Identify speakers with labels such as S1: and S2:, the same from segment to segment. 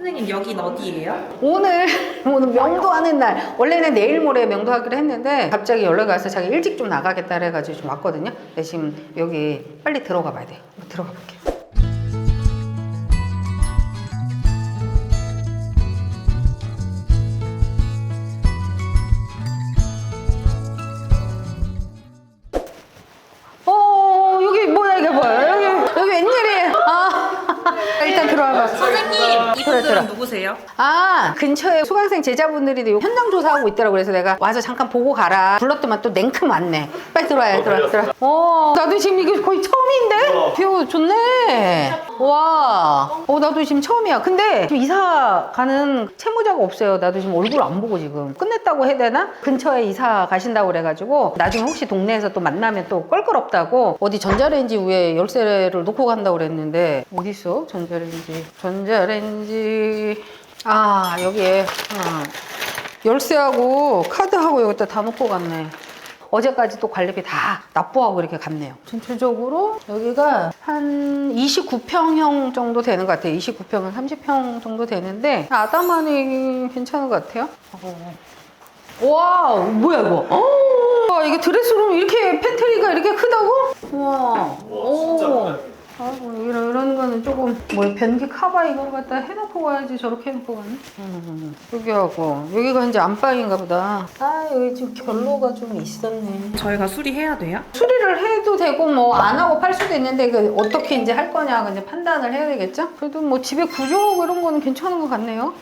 S1: 선생님 여긴 어디예요?
S2: 오늘 명도하는 날. 원래는 내일 모레 명도하기로 했는데 갑자기 연락이 와서 자기 일찍 좀 나가겠다 해가지고 좀 왔거든요. 근데 지금 여기 빨리 들어가 봐야 돼요. 들어가 볼게요. 여기 뭐야 이게 뭐야? 여기 웬일이에요? 일단 들어와봐.
S1: 선생님 이분들은
S2: 들어.
S1: 누구세요?
S2: 근처에 수강생 제자분들이 현장 조사하고 있더라고. 그래서 내가 와서 잠깐 보고 가라 불렀더만 또 냉큼 왔네. 빨리 들어와요. 들어와. 나도 지금 이게 거의 처음인데? 뷰 좋네. 와. 나도 지금 처음이야. 근데 지금 이사 가는 채무자가 없어요. 나도 지금 얼굴 안 보고 지금 끝냈다고 해야 되나? 근처에 이사 가신다고 그래가지고 나중에 혹시 동네에서 또 만나면 또 껄끄럽다고 어디 전자레인지 위에 열쇠를 놓고 간다고 그랬는데 어딨어? 전자레인지 여기에 열쇠하고 카드하고 여기다 다 놓고 갔네. 어제까지 또 관리비 다 납부하고 이렇게 갔네요. 전체적으로 여기가 한 29평형 정도 되는 것 같아요. 29평은 30평 정도 되는데 아담하니 괜찮은 것 같아요. 와, 뭐야 이거? 와, 이게 드레스룸 이렇게 팬트리가 이렇게 크다고? 와,
S3: 진짜 크다.
S2: 이런 거는 조금 변기 카바 이걸 갖다 해놓고 가야지. 저렇게 해놓고 가네. 여기하고 여기가 이제 안방인가 보다. 여기 지금 결로가 좀 있었네.
S1: 저희가 수리해야 돼요?
S2: 수리를 해도 되고 뭐 안 하고 팔 수도 있는데 그 어떻게 이제 할 거냐 이제 판단을 해야 되겠죠? 그래도 뭐 집에 구조하고 이런 거는 괜찮은 것 같네요.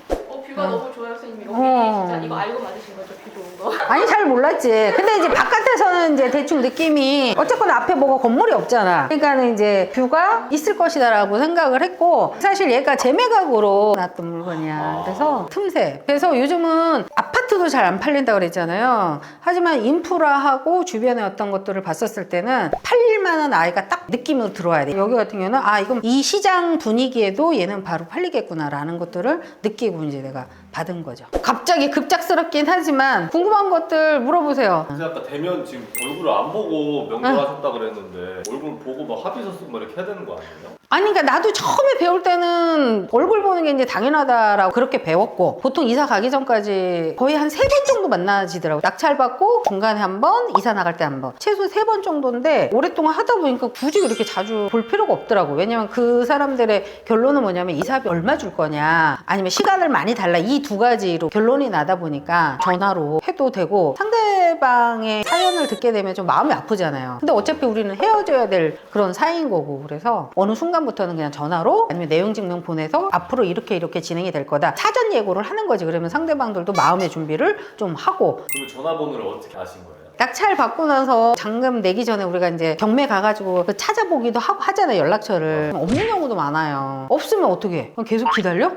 S4: 뷰가 너무 좋아요, 선생님. 여기 진짜 이거 알고 받으신 거죠, 뷰 좋은 거?
S2: 아니 잘 몰랐지. 근데 이제 바깥에서는 이제 대충 느낌이 어쨌거나 앞에 뭐가 건물이 없잖아. 그러니까는 이제 뷰가 있을 것이다라고 생각을 했고 사실 얘가 재매각으로 놨던 물건이야. 그래서 틈새. 그래서 요즘은 아파트도 잘 안 팔린다고 그랬잖아요. 하지만 인프라하고 주변의 어떤 것들을 봤었을 때는 팔릴 만한 아이가 딱 느낌으로 들어와야 돼. 여기 같은 경우는 이건 이 시장 분위기에도 얘는 바로 팔리겠구나라는 것들을 느끼고 이제 내가 받은 거죠. 갑자기 급작스럽긴 하지만 궁금한 것들 물어보세요.
S3: 근데 아까 대면 지금 얼굴을 안 보고 명도하셨다 그랬는데 얼굴 보고 막 합의서 쓰고 막 이렇게 해야 되는 거 아니에요?
S2: 아니 그러니까 나도 처음에 배울 때는 얼굴 보는 게 이제 당연하다라고 그렇게 배웠고 보통 이사 가기 전까지 거의 한 3번 정도 만나지더라고. 낙찰받고 중간에 한 번, 이사 나갈 때 한 번. 최소 3번 정도인데 오랫동안 하다 보니까 굳이 그렇게 자주 볼 필요가 없더라고. 왜냐면 그 사람들의 결론은 뭐냐면 이사비 얼마 줄 거냐 아니면 시간을 많이 달라 이 두 가지로 결론이 나다 보니까 전화로 해도 되고 상대방의 사연을 듣게 되면 좀 마음이 아프잖아요. 근데 어차피 우리는 헤어져야 될 그런 사이인 거고 그래서 어느 순간부터는 그냥 전화로 아니면 내용 증명 보내서 앞으로 이렇게 진행이 될 거다 사전 예고를 하는 거지. 그러면 상대방들도 마음의 준비를 좀 하고.
S3: 그러면 전화번호를 어떻게 아신 거예요?
S2: 낙찰 받고 나서 잔금 내기 전에 우리가 이제 경매 가가지고 그 찾아보기도 하고 하잖아요. 연락처를. 없는 경우도 많아요. 없으면 어떻게 해? 그럼 계속 기다려?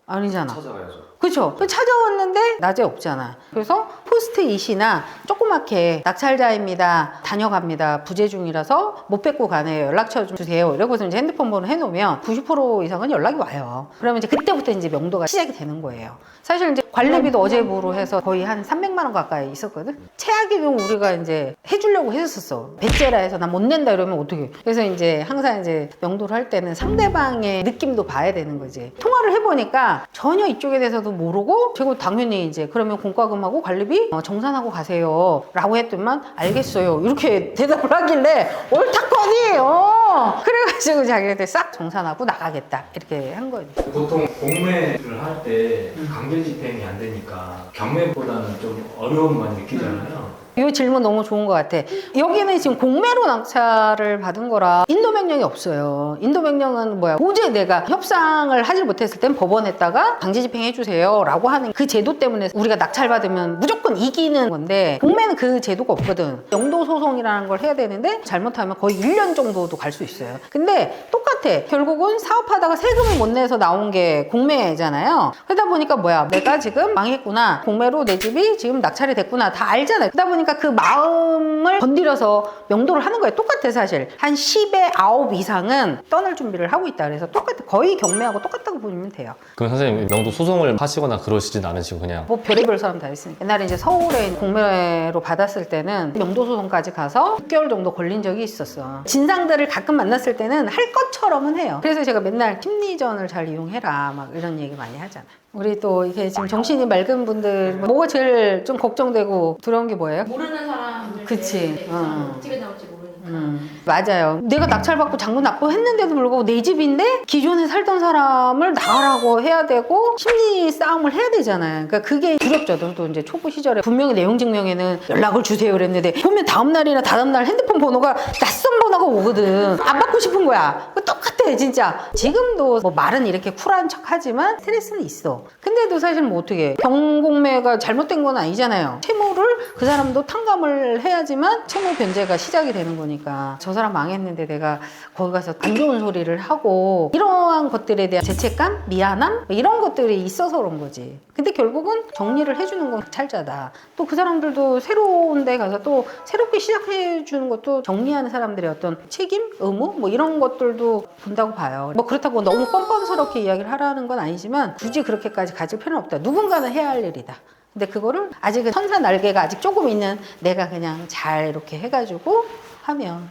S2: 아니잖아.
S3: 찾아가야죠.
S2: 그쵸? 찾아왔는데 낮에 없잖아. 그래서 포스트잇이나 조그맣게 낙찰자입니다. 다녀갑니다. 부재 중이라서 못 뵙고 가네요. 연락처 좀 주세요. 이러고서 이제 핸드폰 번호 해놓으면 90% 이상은 연락이 와요. 그러면 이제 그때부터 이제 명도가 시작이 되는 거예요. 사실 이제 관리비도 어제부로 해서 거의 한 300만 원 가까이 있었거든? 최악의 경우 우리가 이제 해주려고 했었어. 배째라 해서 나 못 낸다 이러면 어떡해. 그래서 이제 항상 이제 명도를 할 때는 상대방의 느낌도 봐야 되는 거지. 통화를 해보니까 전혀 이쪽에 대해서도 모르고 제가 당연히 이제 그러면 공과금하고 관리비 정산하고 가세요 라고 했더만 알겠어요 이렇게 대답을 하길래 옳다거니 그래가지고 자기한테 싹 정산하고 나가겠다 이렇게 한 거지.
S5: 보통 공매를 할 때 강제 집행이 안 되니까 경매보다는 좀 어려움만 느끼잖아요.
S2: 이 질문 너무 좋은 것 같아. 여기는 지금 공매로 낙찰을 받은 거라 인도명령이 없어요. 인도명령은 뭐야? 도저히 내가 협상을 하지 못했을 땐 법원에다가 강제집행해주세요 라고 하는 그 제도 때문에 우리가 낙찰받으면 무조건 이기는 건데 공매는 그 제도가 없거든. 영도소송이라는 걸 해야 되는데 잘못하면 거의 1년 정도도 갈 수 있어요. 근데 똑같아. 결국은 사업하다가 세금을 못 내서 나온 게 공매잖아요. 그러다 보니까 뭐야? 내가 지금 망했구나. 공매로 내 집이 지금 낙찰이 됐구나. 다 알잖아요. 그러다 보니까 보니까 그 마음을 건드려서 명도를 하는 거예요. 똑같아 사실. 한 10에 9 이상은 떠날 준비를 하고 있다. 그래서 똑같아. 거의 경매하고 똑같다고 보시면 돼요.
S6: 그럼 선생님 명도 소송을 하시거나 그러시진 않으시고 그냥
S2: 뭐 별의별 사람 다 있으니까. 옛날에 이제 서울에 공매로 받았을 때는 명도소송까지 가서 6개월 정도 걸린 적이 있었어. 진상들을 가끔 만났을 때는 할 것처럼은 해요. 그래서 제가 맨날 심리전을 잘 이용해라 막 이런 얘기 많이 하잖아. 우리 또 이게 지금 정신이 맑은 분들 뭐가 제일 좀 걱정되고 두려운 게 뭐예요?
S4: 모르는 사람들
S2: 그치.
S4: 어떻게 나올지 모르니까.
S2: 맞아요. 내가 낙찰받고 장부 납부 했는데도 불구하고 내 집인데 기존에 살던 사람을 나가라고 해야 되고 심리 싸움을 해야 되잖아요. 그러니까 그게 두렵죠. 또 이제 초보 시절에 분명히 내용 증명에는 연락을 주세요 그랬는데 보면 다음 날이나 다음 날 핸드폰 번호가 낯선 번호가 오거든. 안 받고 싶은 거야. 똑같아 진짜. 지금도 뭐 말은 이렇게 쿨한 척 하지만 스트레스는 있어. 근데도 사실 뭐 어떻게 경공매가 잘못된 건 아니잖아요. 채무를 그 사람도 탕감을 해야지만 채무 변제가 시작이 되는 거니까 저 사람 망했는데 내가 거기 가서 안 좋은 소리를 하고 이러한 것들에 대한 죄책감, 미안함 뭐 이런 것들이 있어서 그런 거지. 근데 결국은 정리를 해주는 건 찰자다. 또 그 사람들도 새로운 데 가서 또 새롭게 시작해 주는 것도 정리하는 사람들의 어떤 책임, 의무 뭐 이런 것들도 본다고 봐요. 뭐 그렇다고 너무 뻔뻔스럽게 이야기를 하라는 건 아니지만 굳이 그렇게까지 가질 필요는 없다. 누군가는 해야 할 일이다. 근데 그거를 아직은 천사 날개가 아직 조금 있는 내가 그냥 잘 이렇게 해가지고 하면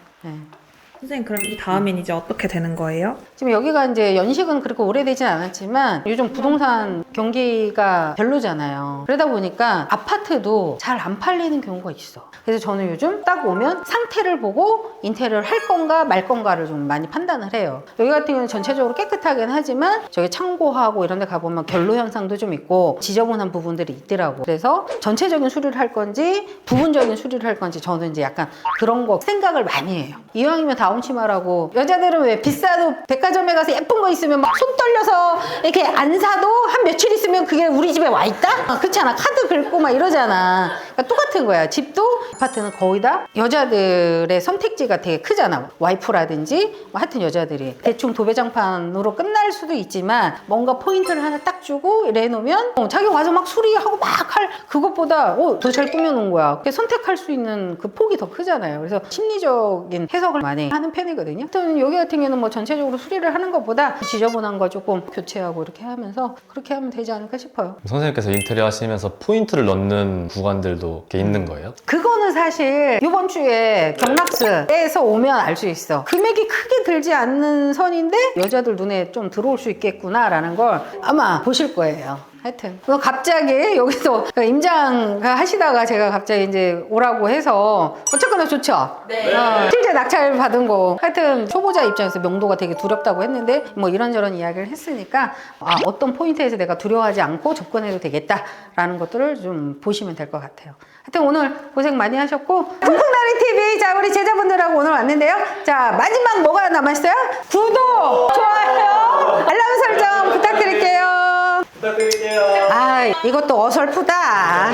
S1: 선생님 그럼 이 다음엔 이제 어떻게 되는 거예요?
S2: 지금 여기가 이제 연식은 그렇게 오래되진 않았지만 요즘 부동산 경기가 별로잖아요. 그러다 보니까 아파트도 잘 안 팔리는 경우가 있어. 그래서 저는 요즘 딱 오면 상태를 보고 인테리어를 할 건가 말 건가를 좀 많이 판단을 해요. 여기 같은 경우는 전체적으로 깨끗하긴 하지만 저기 창고하고 이런 데 가보면 결로 현상도 좀 있고 지저분한 부분들이 있더라고. 그래서 전체적인 수리를 할 건지 부분적인 수리를 할 건지 저는 이제 약간 그런 거 생각을 많이 해요. 이왕이면 다운치마라고 여자들은 왜 비싸도 백화점에 가서 예쁜 거 있으면 막 손 떨려서 이렇게 안 사도 한 며칠 있으면 그게 우리 집에 와 있다? 그렇지 않아? 카드 긁고 막 이러잖아. 그러니까 똑같은 거야. 집도 아파트는 거의 다 여자들의 선택지가 되게 크잖아. 와이프라든지 뭐 하여튼 여자들이 대충 도배장판으로 끝날 수도 있지만 뭔가 포인트를 하나 딱 주고 이래 놓으면 자기 와서 막 수리하고 막 할 그것보다 더 잘 꾸며놓은 거야. 선택할 수 있는 그 폭이 더 크잖아요. 그래서 심리적인 해석을 많이 하는 편이거든요. 하여튼 여기 같은 경우는 뭐 전체적으로 수리를 하는 것보다 지저분한 거 조금 교체하고 이렇게 하면서 그렇게 하면 되지 않을까 싶어요.
S6: 선생님께서 인테리어 하시면서 포인트를 넣는 구간들도 이렇게 있는 거예요?
S2: 그거는 사실 이번 주에 경락스에서 오면 알 수 있어. 금액이 크게 들지 않는 선인데 여자들 눈에 좀 들어올 수 있겠구나라는 걸 아마 보실 거예요. 하여튼 갑자기 여기서 임장 하시다가 제가 갑자기 이제 오라고 해서 어쨌거나 좋죠?
S4: 네.
S2: 실제 낙찰 받은 거 하여튼 초보자 입장에서 명도가 되게 두렵다고 했는데 뭐 이런저런 이야기를 했으니까 어떤 포인트에서 내가 두려워하지 않고 접근해도 되겠다라는 것들을 좀 보시면 될 것 같아요. 하여튼 오늘 고생 많이 하셨고 둥둥나리 TV 자 우리 제자분들하고 오늘 왔는데요. 자 마지막 뭐가 남았어요? 구독, 좋아요, 알람 설정 부탁드릴게요.
S3: 부탁드릴게요.
S2: 이것도 어설프다.